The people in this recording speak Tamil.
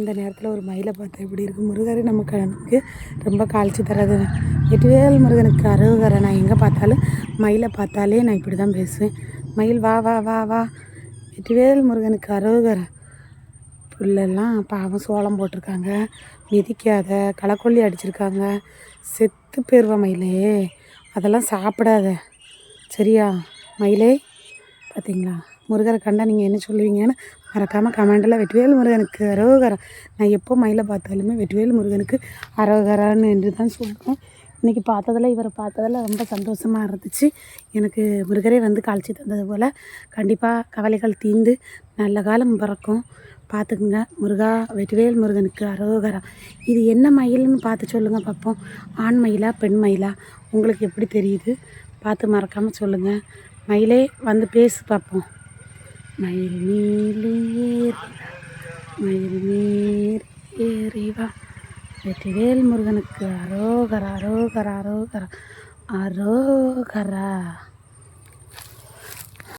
இந்த நேரத்தில் ஒரு மயிலை பார்த்தா எப்படி இருக்குது? முருகர் நம்ம கண்ணுக்கு ரொம்ப காட்சி தராது. வெற்றிவேல் முருகனுக்கு அரோகரா. நான் எங்கே பார்த்தாலும் மயிலை பார்த்தாலே நான் இப்படி தான் பேசுவேன். மயில் வா வா வா வா. வெற்றிவேல் முருகனுக்கு அரோகரா. புல்லெல்லாம் பாவம் சோளம் போட்டிருக்காங்க, மிதிக்காத. களைக்கொல்லி அடிச்சிருக்காங்க. செத்து போயிடுவா மயிலே, அதெல்லாம் சாப்பிடாத சரியா மயிலே. பார்த்தீங்களா? முருகரை கண்டா நீங்கள் என்ன சொல்லுவீங்கன்னு மறக்காமல் கமெண்டில் வெற்றிவேல் முருகனுக்கு அரோகரா. நான் எப்போ மயிலை பார்த்தாலுமே வெற்றிவேல் முருகனுக்கு அரோகரான்னு என்று தான் சொல்லுவேன். இன்றைக்கி பார்த்ததில் இவரை பார்த்ததில் ரொம்ப சந்தோஷமாக இருந்துச்சு. எனக்கு முருகரே வந்து காட்சி தந்தது போல் கண்டிப்பாக கவலைகள் தீர்ந்து நல்ல காலம் பிறக்கும். பார்த்துக்குங்க. முருகா வெற்றிவேல் முருகனுக்கு அரோகரா. இது என்ன மயில்னு பார்த்து சொல்லுங்கள் பார்ப்போம். ஆண் மயிலா பெண் மயிலா உங்களுக்கு எப்படி தெரியுது? பார்த்து மறக்காமல் சொல்லுங்கள். மயிலே வந்து பேசு பார்ப்போம். மயில் நீலி ஏறிவா, மயில் நீர் ஏறிவா. வெற்றிவேல் முருகனுக்கு அரோகரா அரோகரா அரோகரா அரோகரா.